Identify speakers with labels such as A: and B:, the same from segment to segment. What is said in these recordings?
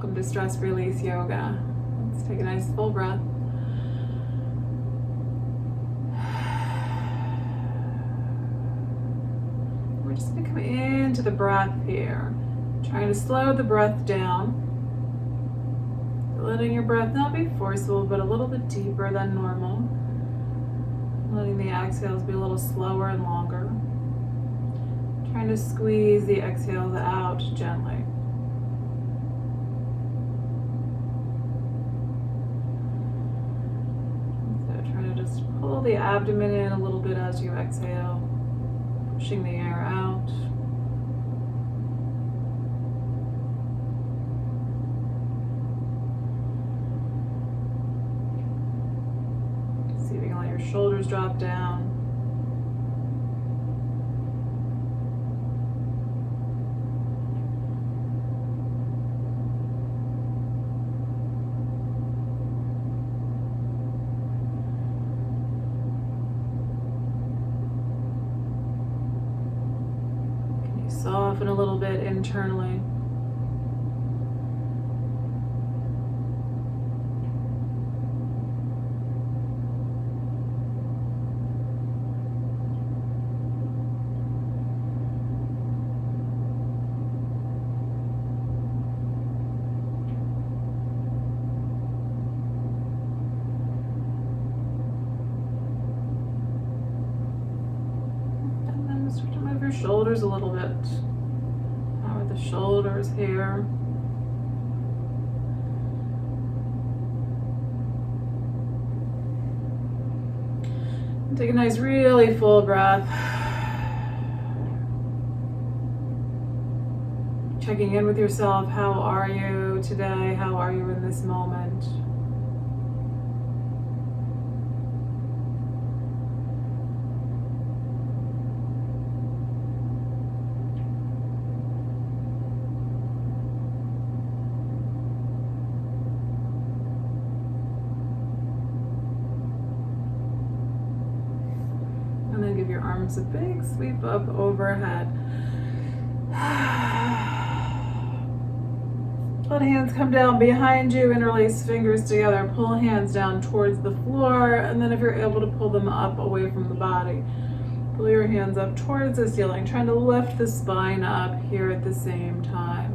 A: welcome to Stress Release Yoga. Let's take a nice full breath. We're just going to come into the breath here, trying to slow the breath down, letting your breath not be forceful but a little bit deeper than normal, letting the exhales be a little slower and longer, trying to squeeze the exhales out gently. Pull the abdomen in a little bit as you exhale, pushing the air out. See if you can let your shoulders drop down. Soften a little bit internally. Shoulders a little bit. How are the shoulders here? Take a nice, really full breath. Checking in with yourself. How are you today? How are you in this moment? Give your arms a big sweep up overhead. Let hands come down behind you, interlace fingers together, pull hands down towards the floor, and then if you're able to pull them up away from the body, pull your hands up towards the ceiling, trying to lift the spine up here at the same time.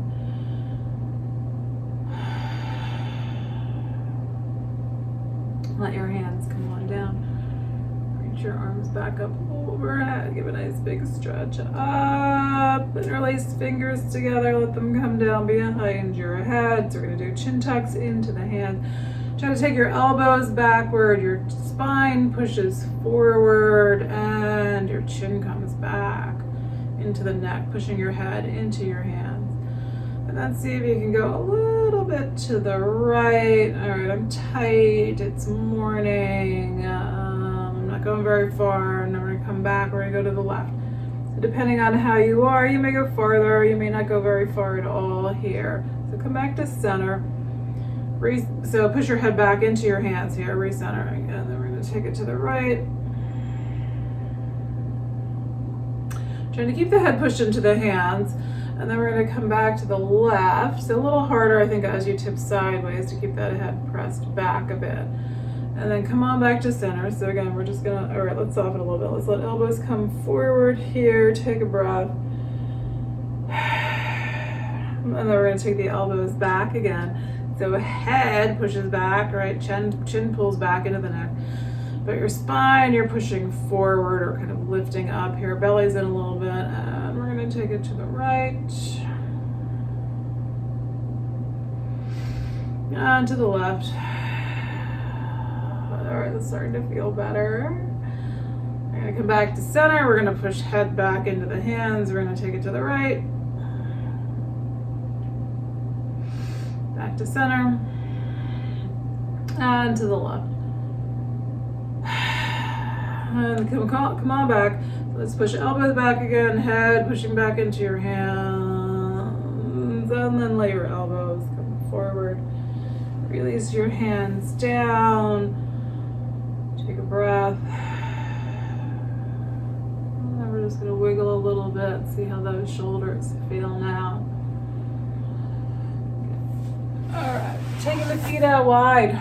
A: Let your hands come on down. Your arms back up overhead. Give a nice big stretch up. Interlace fingers together. Let them come down behind your head. So we're going to do chin tucks into the hands. Try to take your elbows backward. Your spine pushes forward and your chin comes back into the neck, pushing your head into your hands. And then see if you can go a little bit to the right. All right, I'm tight. It's morning. Going very far, and then we're going to come back, we're going to go to the left. So depending on how you are, you may go farther, you may not go very far at all here. So come back to center. So push your head back into your hands here, recentering, and then we're going to take it to the right. Trying to keep the head pushed into the hands, and then we're going to come back to the left. So a little harder, I think, as you tip sideways to keep that head pressed back a bit. And then come on back to center. So again, we're just gonna, all right, let's soften a little bit. Let's let elbows come forward here. Take a breath. And then we're gonna take the elbows back again. So head pushes back, right? Chin pulls back into the neck. But your spine, you're pushing forward or kind of lifting up here. Belly's in a little bit. And we're gonna take it to the right. And to the left. All right, that's starting to feel better. We're gonna come back to center. We're gonna push head back into the hands. We're gonna take it to the right. Back to center. And to the left. And come on back. Let's push elbows back again. Head pushing back into your hands. And then lay your elbows come forward. Release your hands down. Take a breath. And then we're just going to wiggle a little bit, see how those shoulders feel now. feet out wide.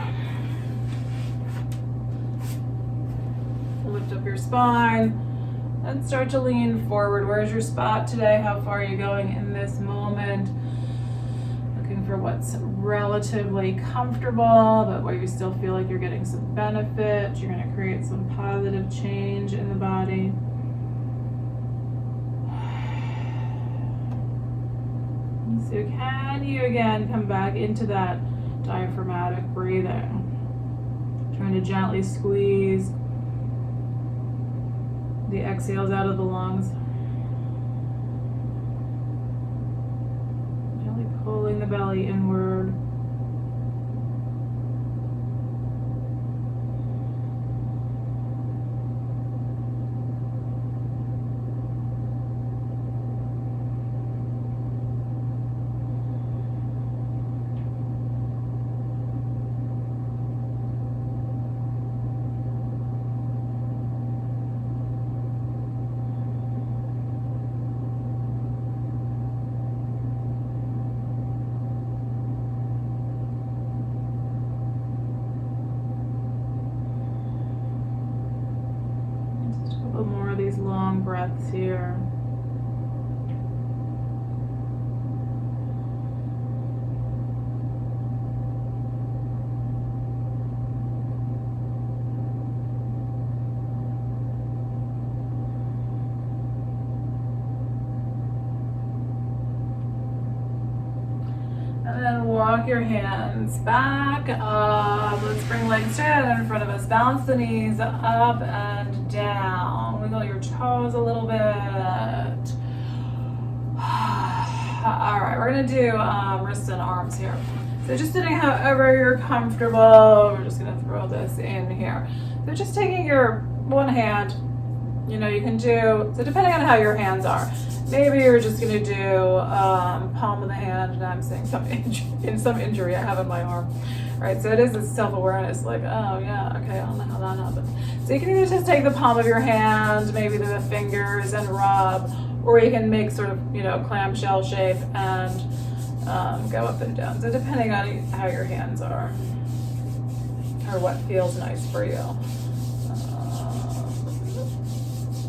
A: Lift up your spine and start to lean forward. Where's your spot today? How far are you going in this moment? Looking for what's relatively comfortable, but where you still feel like you're getting some benefit. You're going to create some positive change in the body. So can you again come back into that diaphragmatic breathing? Trying to gently squeeze the exhales out of the lungs. Gently pulling the belly inward. More of these long breaths here. And then walk your hands back up. Let's bring legs straight out in front of us. Bounce the knees up and down. Wiggle your toes a little bit. All right, we're gonna do wrists and arms here. So just sitting however you're comfortable. We're just gonna throw this in here. So just taking your one hand, you know, you can do, so depending on how your hands are, maybe you're just gonna do palm of the hand, and I'm seeing some injury I have in my arm. Right, so it is this self-awareness, like, oh yeah, okay, I don't know how that happened. So you can either just take the palm of your hand, maybe the fingers, and rub, or you can make sort of, you know, clamshell shape and go up and down. So depending on how your hands are, or what feels nice for you.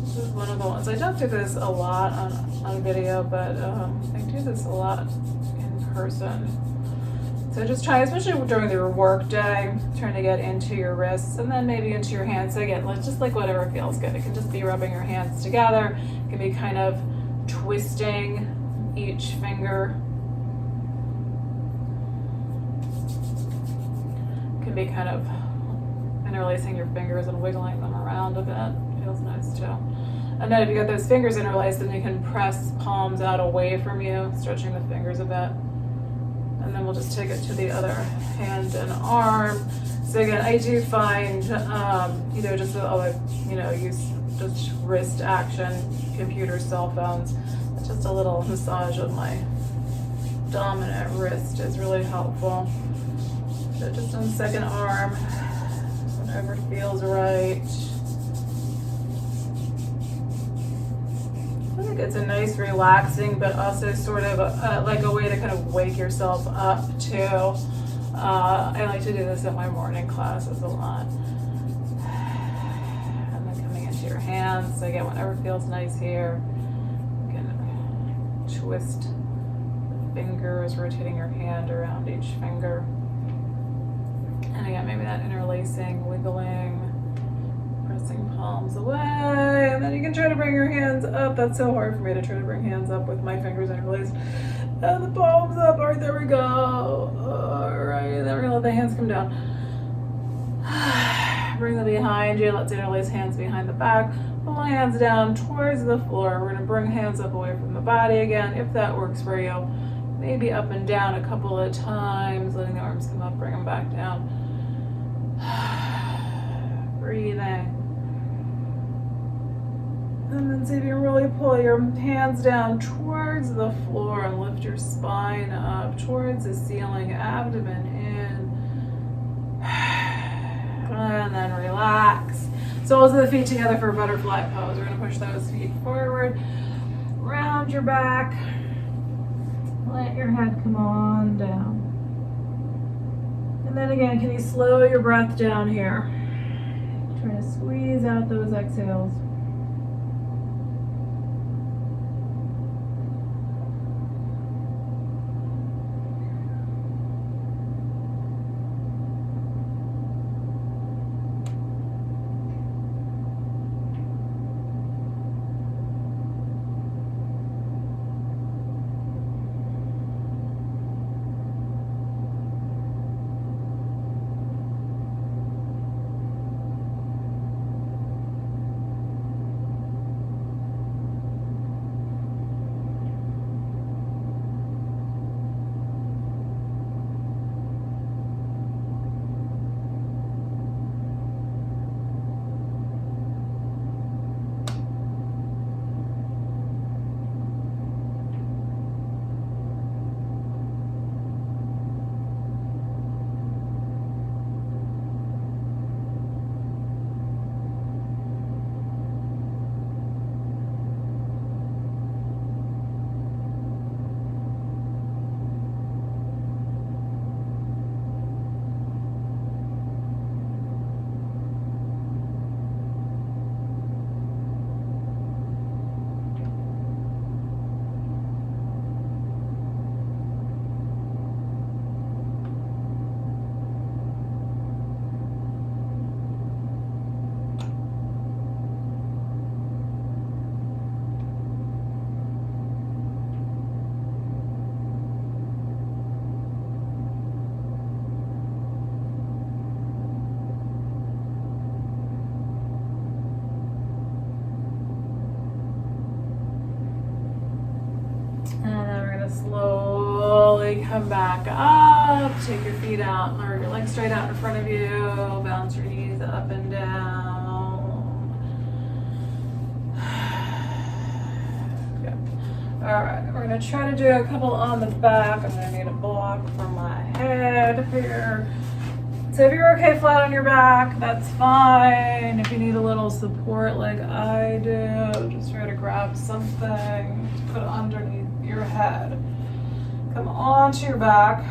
A: This is one of the ones, I don't do this a lot on video, but I do this a lot in person. So just try, especially during your work day, trying to get into your wrists and then maybe into your hands. So again, let's just like whatever feels good. It can just be rubbing your hands together. It can be kind of twisting each finger. It can be kind of interlacing your fingers and wiggling them around a bit. Feels nice too. And then if you get those fingers interlaced, then you can press palms out away from you, stretching the fingers a bit. And then we'll just take it to the other hand and arm. So again, I do find, you know, just use just wrist action, computers, cell phones. Just a little massage of my dominant wrist is really helpful. So just on the second arm, whatever feels right. I think it's a nice relaxing, but also sort of like a way to kind of wake yourself up too. I like to do this at my morning classes a lot. And then coming into your hands. So again, whatever feels nice here. You can twist the fingers, rotating your hand around each finger. And again, maybe that interlacing, wiggling, pressing palms away, and then you can try to bring your hands up. That's so hard for me to try to bring hands up with my fingers interlaced. And the palms up. All right, there we go. All right, and then we're gonna let the hands come down. Bring them behind you. Let's interlace hands behind the back. Pull my hands down towards the floor. We're gonna bring hands up away from the body again, if that works for you. Maybe up and down a couple of times, letting the arms come up, bring them back down. Breathing. And then see if you can really pull your hands down towards the floor and lift your spine up towards the ceiling, abdomen in. And then relax. Soles of the feet together for a butterfly pose. We're going to push those feet forward. Round your back. Let your head come on down. And then again, can you slow your breath down here? Trying to squeeze out those exhales. Slowly come back up, take your feet out or your legs straight out in front of you, bounce your knees up and down. Good. All right, we're gonna try to do a couple on the back. I'm gonna need a block for my head here. So if you're okay flat on your back, that's fine. If you need a little support like I do, just try to grab something to put underneath your head. Come onto your back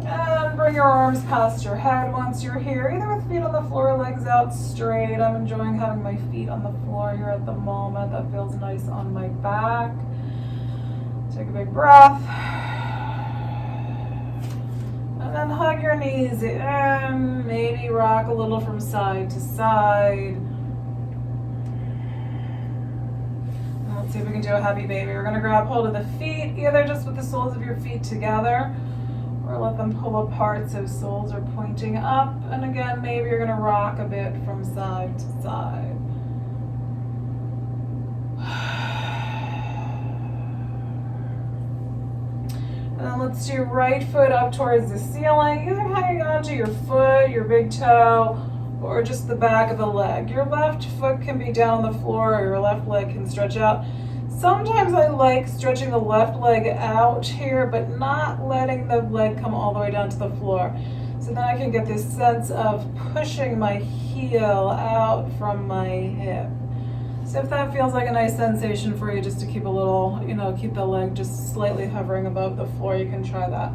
A: and bring your arms past your head once you're here, either with feet on the floor, legs out straight. I'm enjoying having my feet on the floor here at the moment. That feels nice on my back. Take a big breath. And then hug your knees in, maybe rock a little from side to side. Let's see if we can do a happy baby. We're gonna grab hold of the feet, either just with the soles of your feet together, or let them pull apart so soles are pointing up. And again, maybe you're gonna rock a bit from side to side. And then let's do right foot up towards the ceiling, either hanging onto your foot, your big toe, or just the back of the leg. Your left foot can be down the floor, or your left leg can stretch out. Sometimes I like stretching the left leg out here, but not letting the leg come all the way down to the floor. So then I can get this sense of pushing my heel out from my hip. So if that feels like a nice sensation for you, just to keep a little, keep the leg just slightly hovering above the floor, you can try that.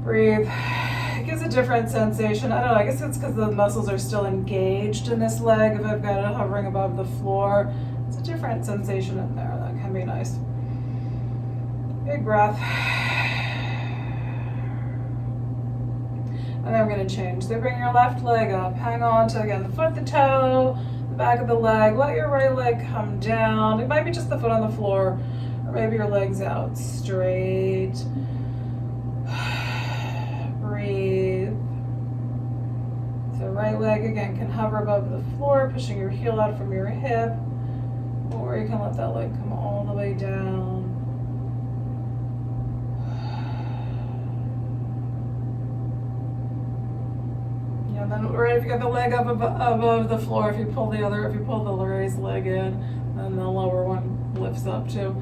A: Breathe. It gives a different sensation. I don't know, I guess it's because the muscles are still engaged in this leg. If I've got it hovering above the floor, it's a different sensation in there. That can be nice. Big breath. And then we're going to change. So bring your left leg up. Hang on to, again, the foot, the toe, the back of the leg. Let your right leg come down. It might be just the foot on the floor, or maybe your legs out straight. Breathe. So right leg, again, can hover above the floor, pushing your heel out from your hip, or you can let that leg come all the way down. And then, or if you got the leg up above the floor, if you pull the raised leg in, then the lower one lifts up too.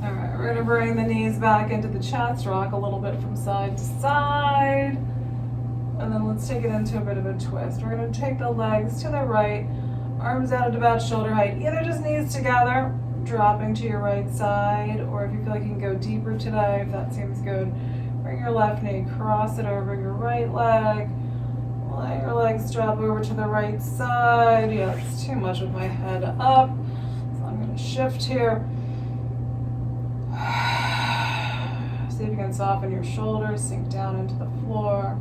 A: All right, we're gonna bring the knees back into the chest, rock a little bit from side to side, and then let's take it into a bit of a twist. We're gonna take the legs to the right, arms out at about shoulder height, either just knees together, dropping to your right side, or if you feel like you can go deeper today, if that seems good, bring your left knee, cross it over your right leg. Let your legs drop over to the right side. Yeah, it's too much with my head up. So I'm going to shift here. See if you can soften your shoulders, sink down into the floor.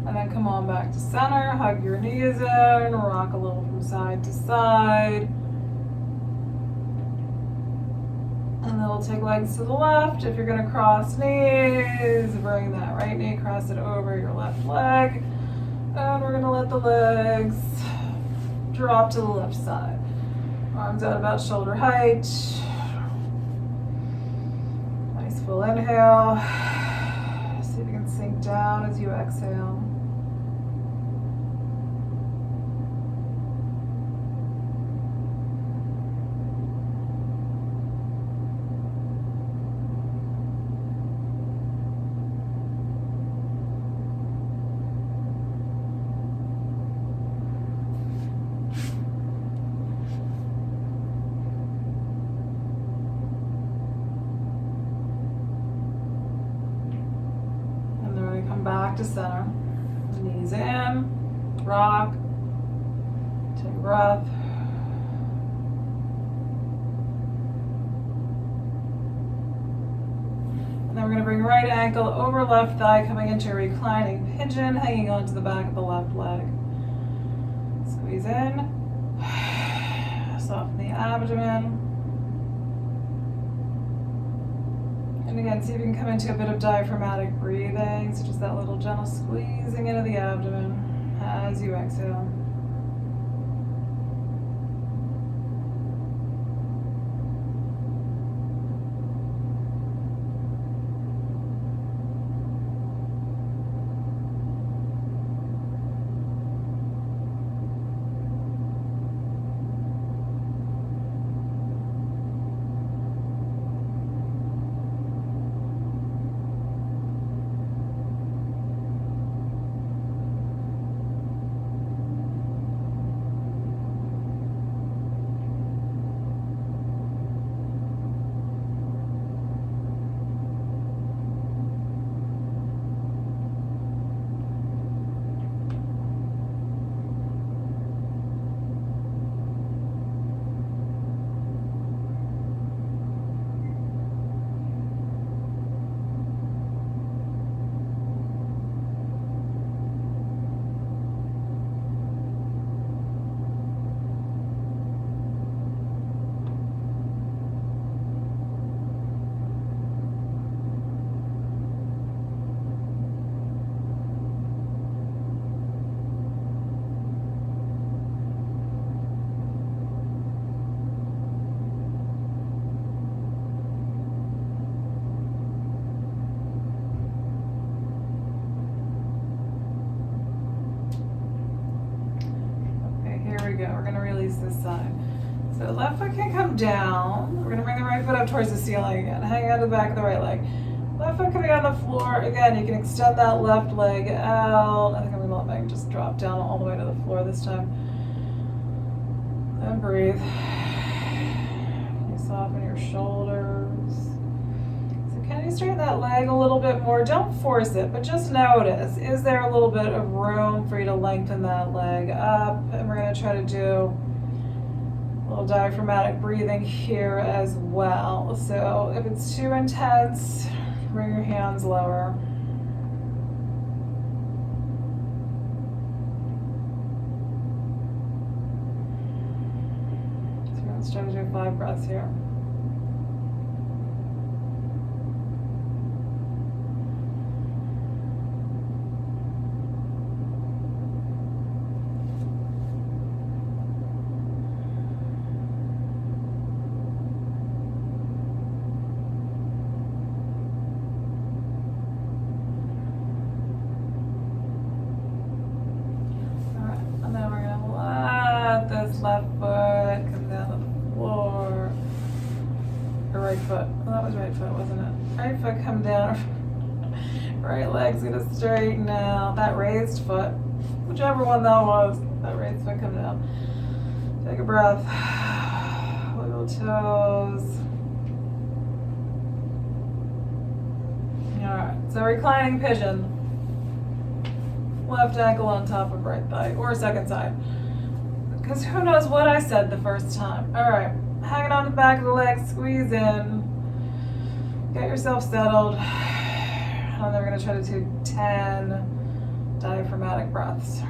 A: And then come on back to center, hug your knees in, rock a little from side to side. And then we'll take legs to the left. If you're gonna cross knees, bring that right knee, cross it over your left leg. And we're gonna let the legs drop to the left side. Arms out about shoulder height. Nice full inhale. See if you can sink down as you exhale. Back to center. Knees in, rock, take a breath. And then we're going to bring right ankle over left thigh, coming into a reclining pigeon, hanging onto the back of the left leg. Squeeze in, soften the abdomen. And again, see if you can come into a bit of diaphragmatic breathing, so just that little gentle squeezing into the abdomen as you exhale. We're going to release this side. So left foot can come down. We're going to bring the right foot up towards the ceiling again. Hang on to the back of the right leg. Left foot coming on the floor. Again, you can extend that left leg out. I think I'm going to let mine just drop down all the way to the floor this time. And breathe. You soften your shoulders. So can you straighten that leg a little bit more? Don't force it, but just notice, is there a little bit of room for you to lengthen that leg up? And we're going to try to do a little diaphragmatic breathing here as well. So if it's too intense, bring your hands lower. So let's try to do 5 breaths here. left foot, come down to the floor. Or right foot. Well, that was right foot, wasn't it? Right foot, come down. Right leg's gonna straighten out. That raised foot, whichever one that was, that raised foot, come down. Take a breath. Wiggle toes. Alright, so reclining pigeon. Left ankle on top of right thigh, or second side. Because who knows what I said the first time. Alright, hanging on the back of the leg, squeeze in. Get yourself settled. And then we're going to try to do 10 diaphragmatic breaths.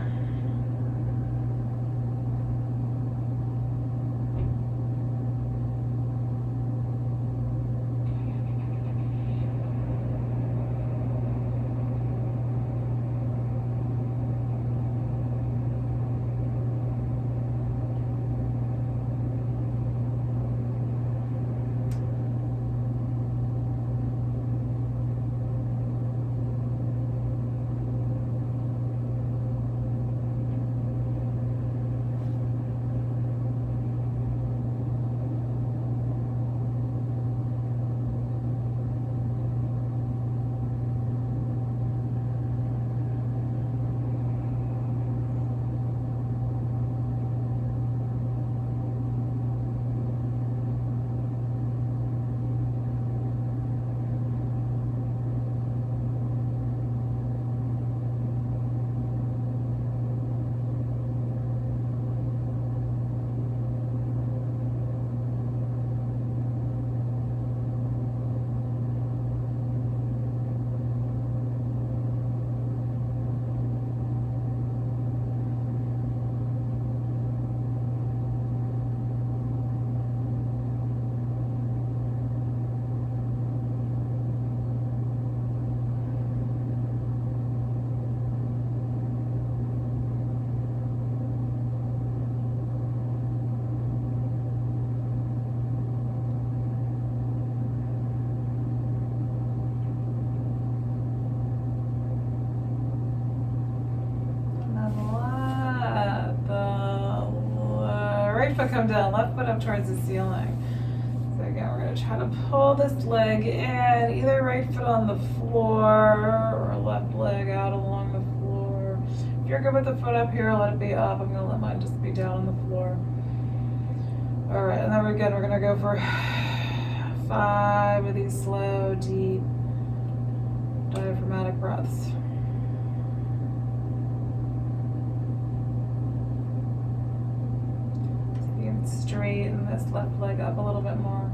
A: Foot come down, left foot up towards the ceiling. So again, we're going to try to pull this leg in, either right foot on the floor or left leg out along the floor. If you're good with the foot up here, let it be up. I'm going to let mine just be down on the floor. All right, and then again, we're going to go for 5 of these slow, deep, diaphragmatic breaths. Straighten this left leg up a little bit more.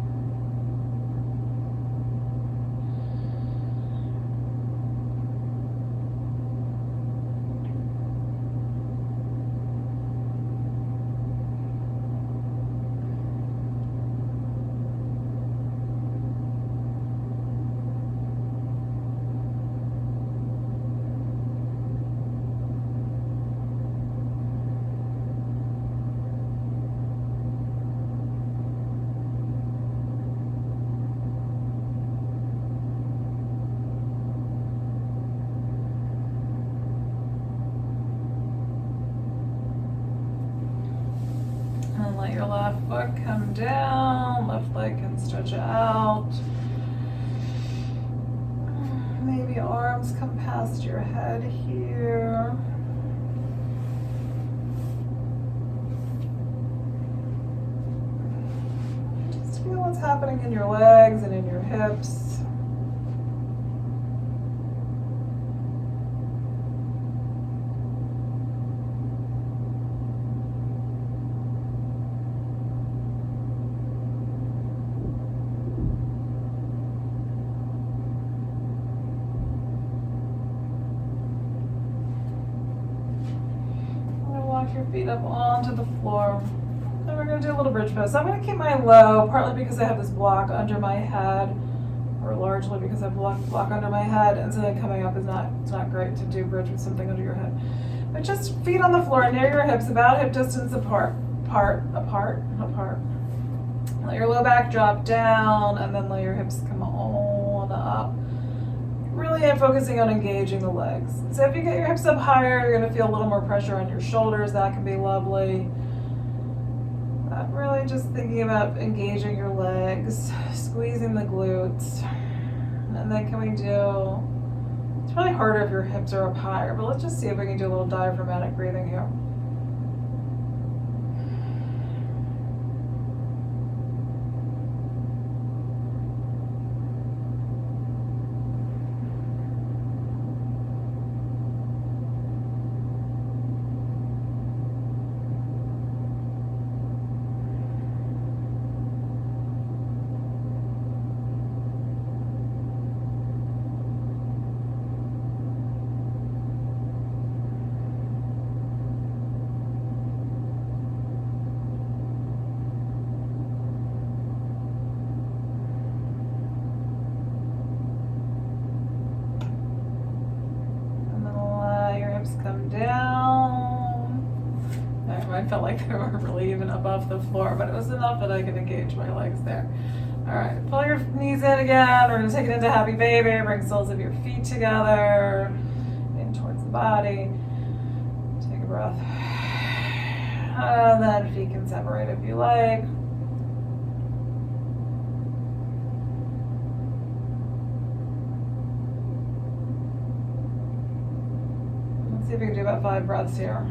A: Let your left foot come down, left leg can stretch out. Maybe arms come past your head here. Just feel what's happening in your legs and in your hips. Your feet up onto the floor. Then we're going to do a little bridge pose. So I'm going to keep mine low, partly because I have this block under my head, or largely because I have a block under my head, and so then coming up is it's not great to do bridge with something under your head. But just feet on the floor near your hips, about hip distance apart. Let your low back drop down, and then let your hips come on up. Really focusing on engaging the legs. So if you get your hips up higher, you're going to feel a little more pressure on your shoulders. That can be lovely. I'm really just thinking about engaging your legs, squeezing the glutes. And then can we do, it's probably harder if your hips are up higher, but let's just see if we can do a little diaphragmatic breathing here. Come down. I felt like they weren't really even above the floor, but it was enough that I could engage my legs there. All right, pull your knees in again. We're gonna take it into happy baby. Bring soles of your feet together, in towards the body. Take a breath. And then feet can separate if you like. See if we can do about 5 breaths here.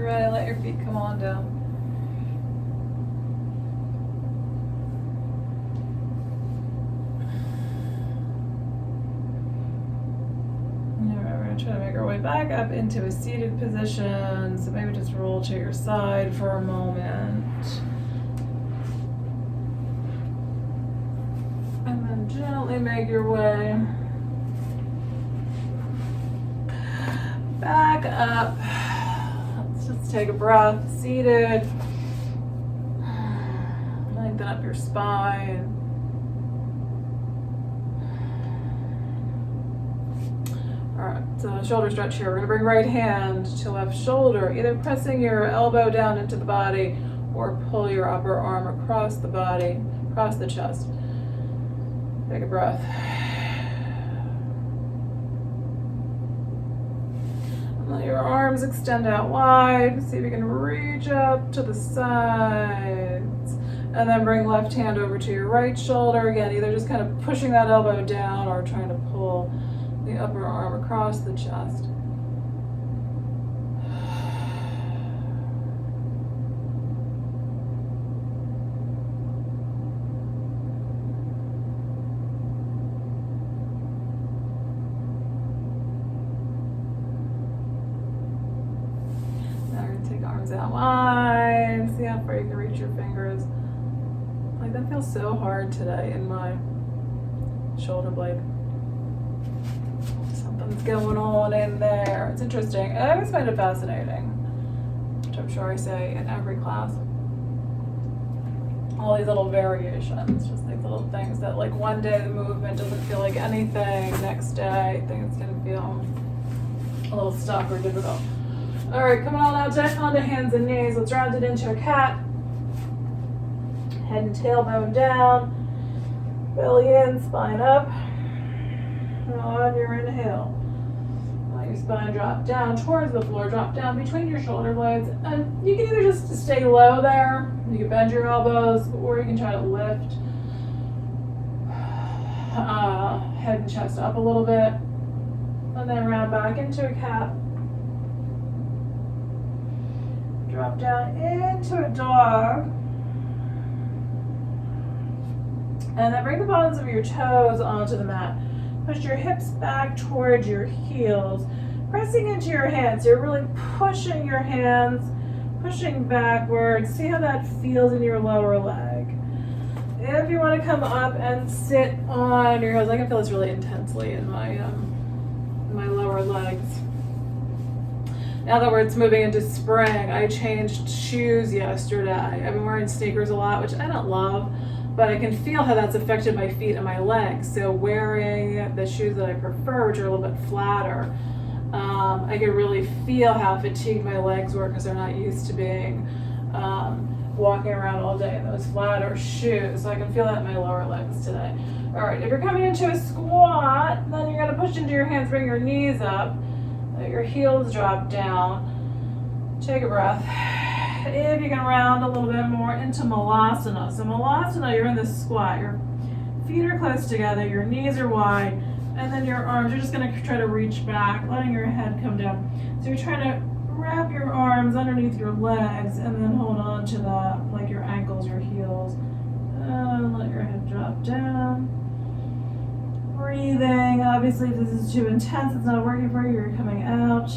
A: Let your feet come on down. Alright, we're going to try to make our way back up into a seated position. So maybe just roll to your side for a moment. And then gently make your way back up. Let's take a breath, seated. Lengthen up your spine. All right, so shoulder stretch here. We're gonna bring right hand to left shoulder, either pressing your elbow down into the body or pull your upper arm across the body, across the chest. Take a breath. Let your arms extend out wide. See if you can reach up to the sides. And then bring left hand over to your right shoulder. Again, either just kind of pushing that elbow down or trying to pull the upper arm across the chest. Out wide. See how far you can reach your fingers. Like that feels so hard today in my shoulder blade. Something's going on in there. It's interesting. I always find it fascinating, which I'm sure I say in every class. All these little variations, just these little things that like one day the movement doesn't feel like anything, next day things can feel a little stuck or difficult. All right, coming on out onto hands and knees. Let's round it into a cat. Head and tailbone down. Belly in, spine up. On your inhale. Let your spine drop down towards the floor. Drop down between your shoulder blades. And you can either just stay low there. You can bend your elbows, or you can try to lift head and chest up a little bit. And then round back into a cat. Drop down into a dog. And then bring the bottoms of your toes onto the mat. Push your hips back towards your heels. Pressing into your hands. You're really pushing your hands, pushing backwards. See how that feels in your lower leg. If you want to come up and sit on your heels, I can feel this really intensely in my lower legs. Now that it's moving into spring, I changed shoes yesterday. I've been wearing sneakers a lot, which I don't love, but I can feel how that's affected my feet and my legs. So wearing the shoes that I prefer, which are a little bit flatter, I can really feel how fatigued my legs were because they're not used to being walking around all day in those flatter shoes. So I can feel that in my lower legs today. All right, if you're coming into a squat, then you're gonna push into your hands, bring your knees up, let your heels drop down. Take a breath. If you can round a little bit more into Malasana. So Malasana, you're in this squat. Your feet are close together, your knees are wide, and then your arms, you're just gonna try to reach back, letting your head come down. So you're trying to wrap your arms underneath your legs and then hold on to that, like your ankles, your heels. And let your head drop down. Breathing. Obviously, if this is too intense, it's not working for you, you're coming out.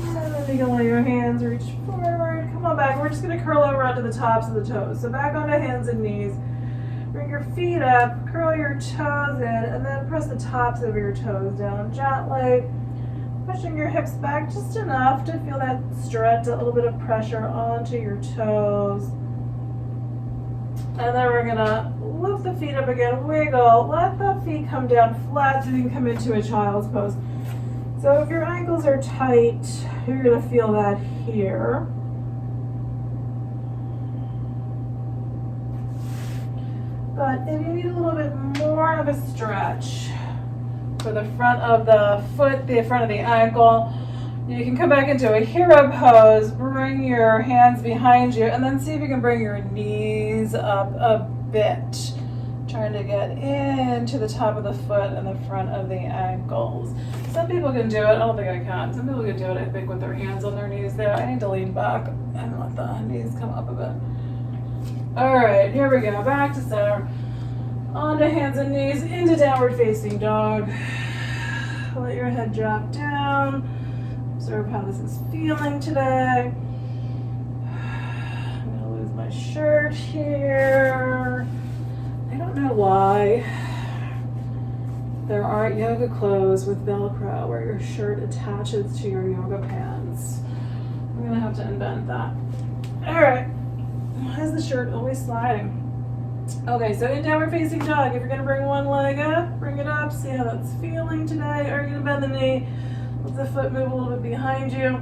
A: And then you can let your hands reach forward. Come on back. We're just going to curl over onto the tops of the toes. So back onto hands and knees. Bring your feet up, curl your toes in, and then press the tops of your toes down gently. Pushing your hips back just enough to feel that stretch, a little bit of pressure onto your toes. And then we're gonna lift the feet up again, wiggle, let the feet come down flat so you can come into a child's pose. So if your ankles are tight, you're gonna feel that here. But if you need a little bit more of a stretch for the front of the foot, the front of the ankle, you can come back into a hero pose, bring your hands behind you, and then see if you can bring your knees up a bit. Trying to get into the top of the foot and the front of the ankles. Some people can do it, I don't think I can. Some people can do it, I think, with their hands on their knees there. I need to lean back and let the knees come up a bit. All right, here we go, back to center. Onto hands and knees, into downward facing dog. Let your head drop down. Observe how this is feeling today. I'm gonna lose my shirt here. I don't know why there aren't yoga clothes with Velcro where your shirt attaches to your yoga pants. I'm gonna have to invent that. All right. Why is the shirt always sliding? Okay, so in downward facing dog, if you're gonna bring one leg up, bring it up, see how that's feeling today. Or you're gonna bend the knee, let the foot move a little bit behind you.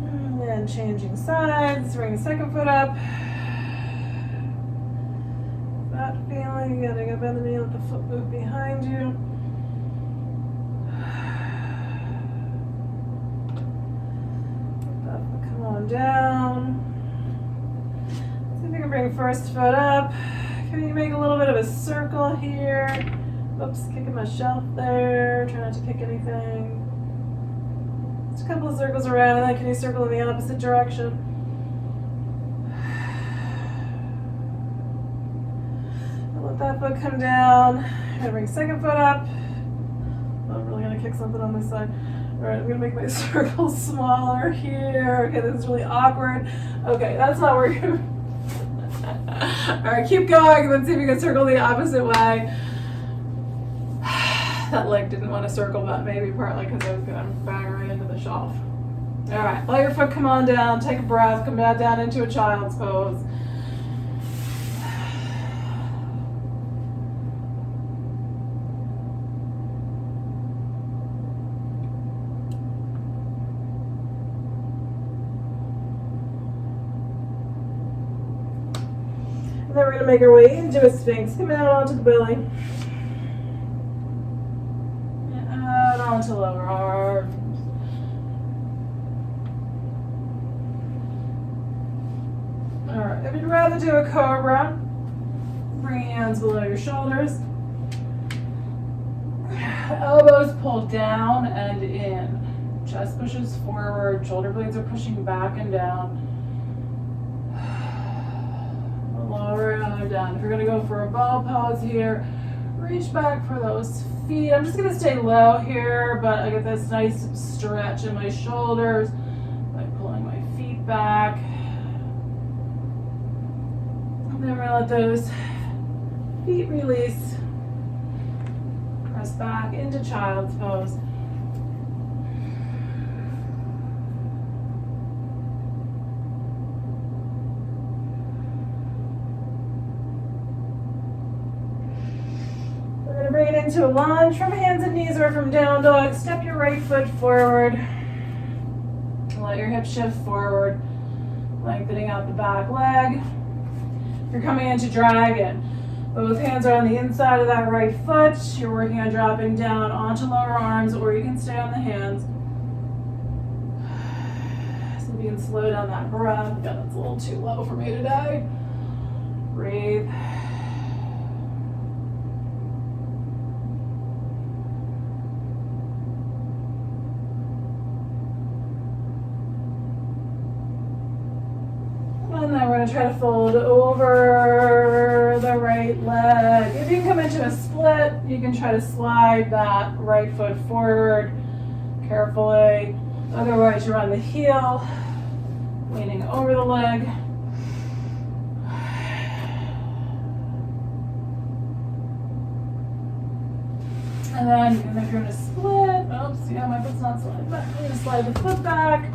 A: And then changing sides, bring the second foot up. That feeling, you gotta go bend the knee, let the foot move behind you. Down. See if you can bring first foot up. Can you make a little bit of a circle here? Oops, kicking my shelf there. Try not to kick anything. Just a couple of circles around, and then can you circle in the opposite direction? And let that foot come down. I'm gonna bring second foot up. I'm really gonna kick something on this side. All right, I'm gonna make my circle smaller here. Okay, this is really awkward. Okay, that's not working. All right, keep going. Let's see if we can circle the opposite way. That leg didn't want to circle, but maybe partly because I was gonna bang right into the shelf. All right, let your foot come on down. Take a breath. Come back down into a child's pose. And then we're going to make our way into a Sphinx. Come out onto the belly. And onto lower arms. Alright, if you'd rather do a cobra, bring hands below your shoulders. Elbows pulled down and in. Chest pushes forward, shoulder blades are pushing back and down. Lower down. If you're going to go for a ball pose here, Reach back for those feet. I'm just gonna stay low here, but I get this nice stretch in my shoulders by pulling my feet back. And then we're gonna let those feet release. Press back into child's pose. Bring it into a lunge from hands and knees or from down dog. Step your right foot forward. Let your hips shift forward, lengthening out the back leg. You're coming into dragon. Both hands are on the inside of that right foot. You're working on dropping down onto lower arms, or you can stay on the hands. So if you can slow down that breath. Yeah, that's a little too low for me today. Breathe. And then we're going to try to fold over the right leg. If you can come into a split, you can try to slide that right foot forward carefully. Otherwise, you're on the heel, leaning over the leg. And then if you're going to split, oops, yeah, my foot's not sliding back. I'm going to slide the foot back,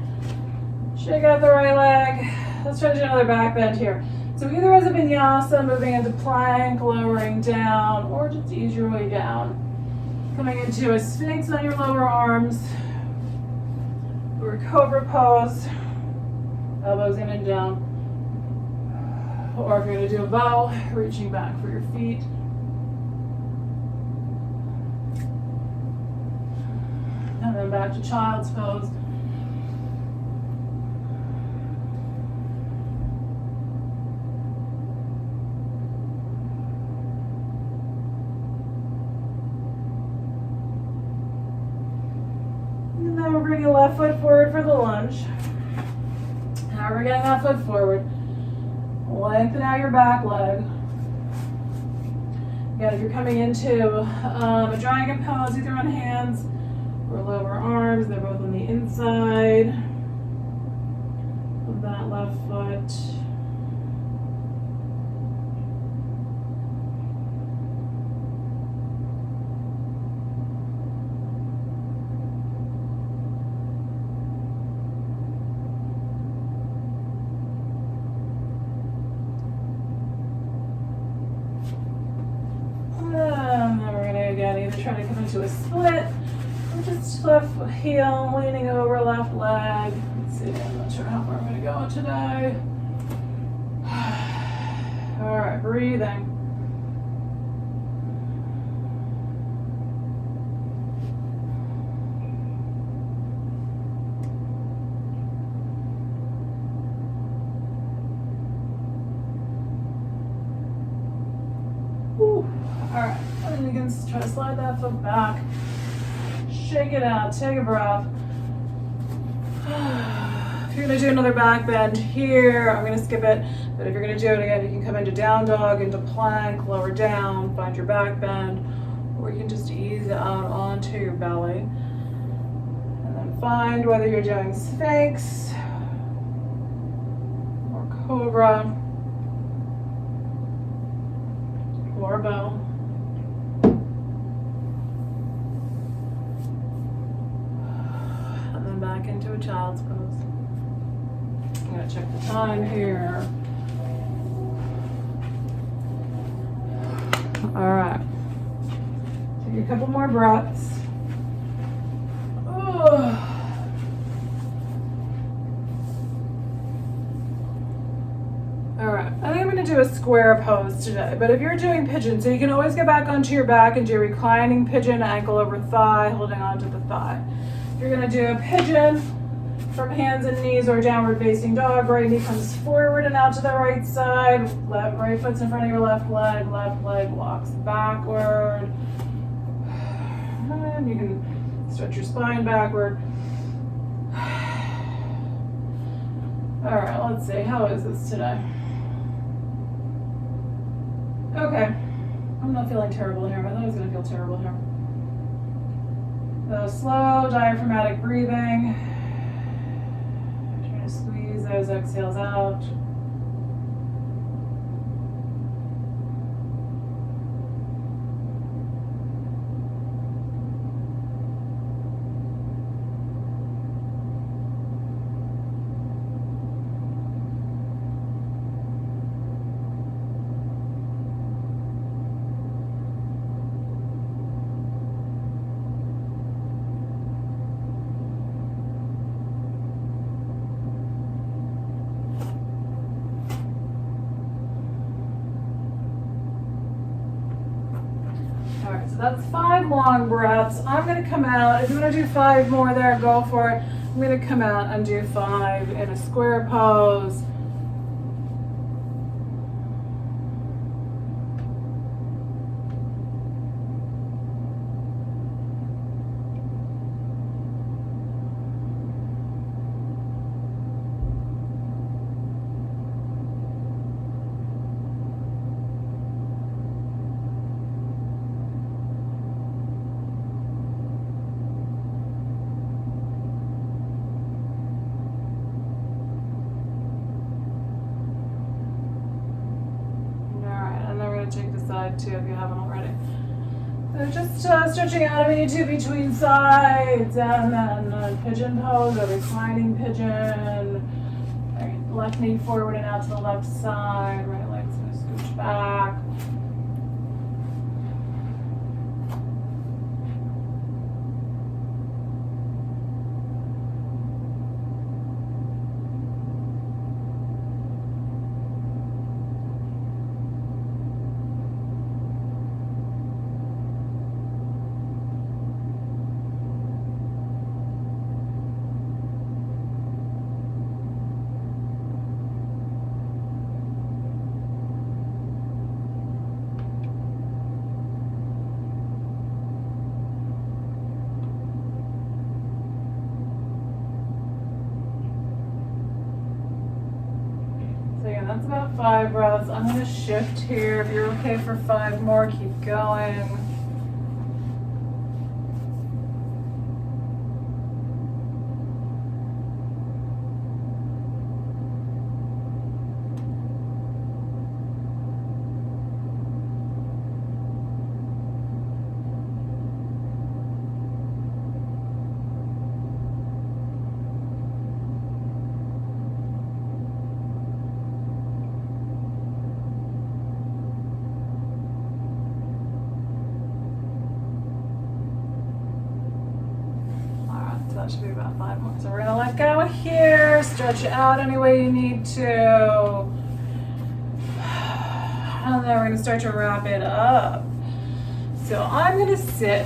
A: shake out the right leg. Let's try to do another back bend here. So either as a vinyasa, moving into plank, lowering down, or just ease your way down. Coming into a sphinx on your lower arms, or cobra pose, elbows in and down. Or if you're going to do a bow, reaching back for your feet. And then back to child's pose. Bring your left foot forward for the lunge. Now we're getting that foot forward. Lengthen out your back leg. Again, if you're coming into a dragon pose, either on hands or lower arms, they're both on the inside of that left foot. Trying to come into a split, or just left heel leaning over left leg. Let's see, I'm not sure how far I'm going to go today. All right, breathing. All right, and then you can try to slide that foot back, shake it out, take a breath. If you're gonna do another back bend here, I'm gonna skip it, but if you're gonna do it again, you can come into down dog, into plank, lower down, find your back bend, or you can just ease out onto your belly. And then find whether you're doing sphinx or cobra or bow. Back into a child's pose. I'm going to check the time here. All right. Take a couple more breaths. All right. I think I'm going to do a square pose today, but if you're doing pigeon, so you can always get back onto your back and do reclining pigeon, ankle over thigh, holding onto the thigh. You're going to do a pigeon from hands and knees or downward facing dog. Right knee comes forward and out to the right side. Right foot's in front of your left leg walks backward. And you can stretch your spine backward. All right, let's see. How is this today? Okay. I'm not feeling terrible here, but I thought I was going to feel terrible here. So slow diaphragmatic breathing. Trying to squeeze those exhales out. Alright, so that's 5 long breaths. I'm going to come out. If you want to do 5 more there, go for it. I'm going to come out and do 5 in a square pose. Take the side too if you haven't already. So just stretching out if you need to between sides, and then pigeon pose or reclining pigeon. Right, left knee forward and out to the left side. Right leg's going to scooch back. That's about 5 breaths. I'm going to shift here. If you're okay for 5 more, keep going. That should be about 5 more. So we're gonna let go here, stretch it out any way you need to. And then we're gonna start to wrap it up. So I'm gonna sit.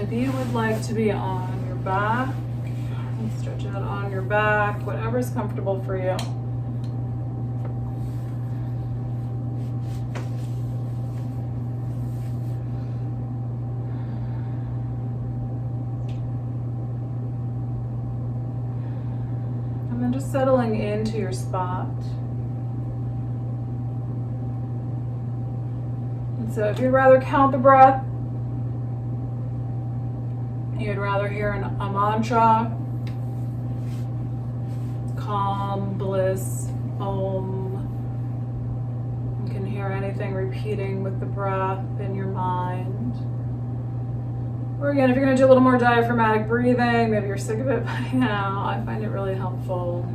A: If you would like to be on your back, stretch out on your back, whatever's comfortable for you. Just settling into your spot. And so if you'd rather count the breath, you'd rather hear a mantra, calm, bliss, om. You can hear anything repeating with the breath in your mind. Or again, if you're going to do a little more diaphragmatic breathing, maybe you're sick of it by now, I find it really helpful.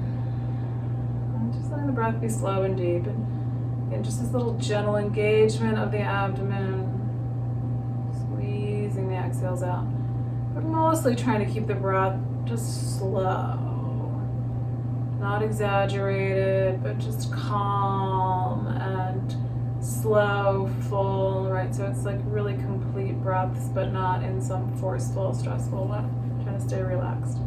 A: Just letting the breath be slow and deep. And again, just this little gentle engagement of the abdomen, squeezing the exhales out. But mostly trying to keep the breath just slow. Not exaggerated, but just calm and slow, full, right? So it's like really complete breaths, but not in some forceful, stressful way. Trying to stay relaxed.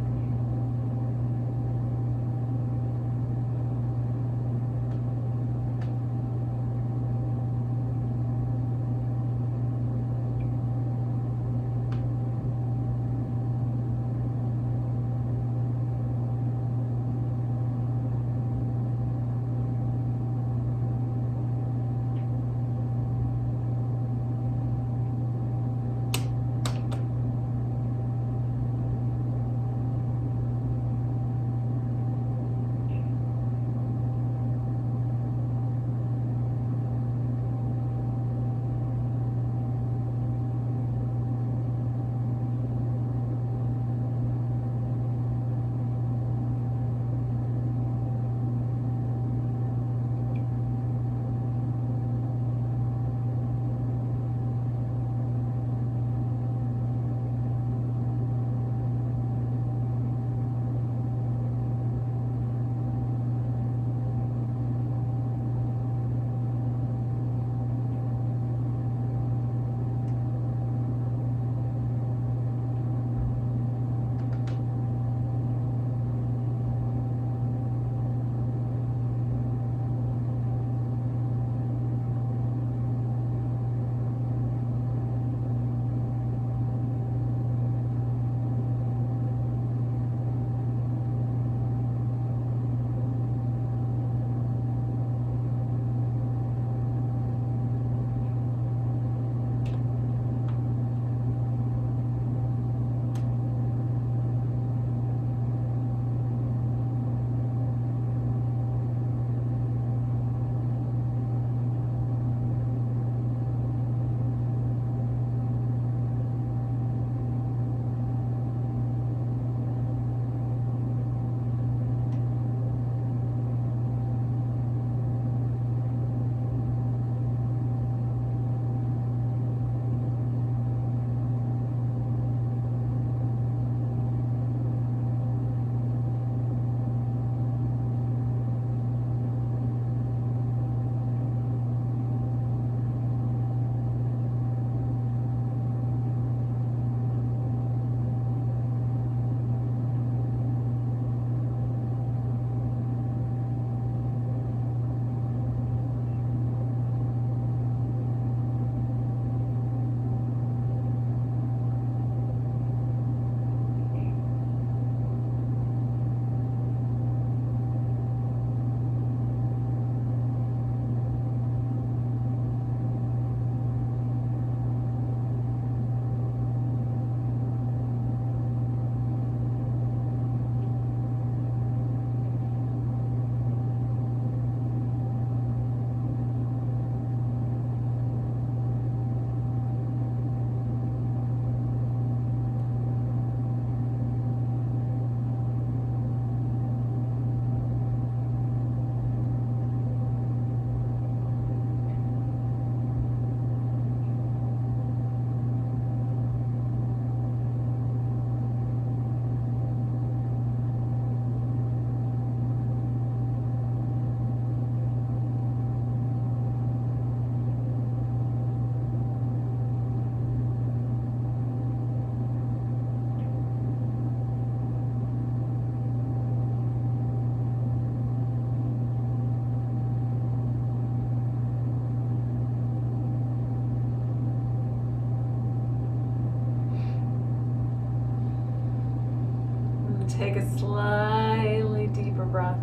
A: Take a slightly deeper breath.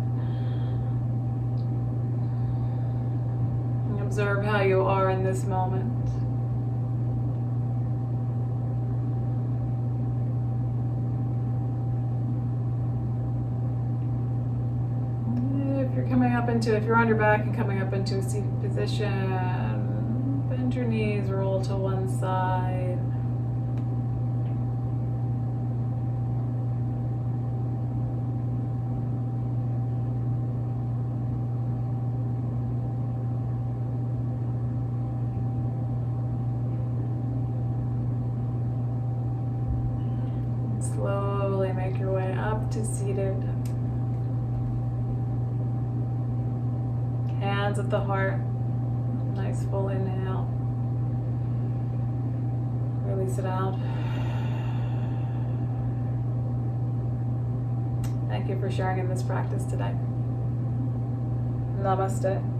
A: And observe how you are in this moment. If you're on your back and coming up into a seated position, bend your knees, roll to one side. Slowly make your way up to seated. Hands at the heart. Nice full inhale. Release it out. Thank you for sharing in this practice today. Namaste.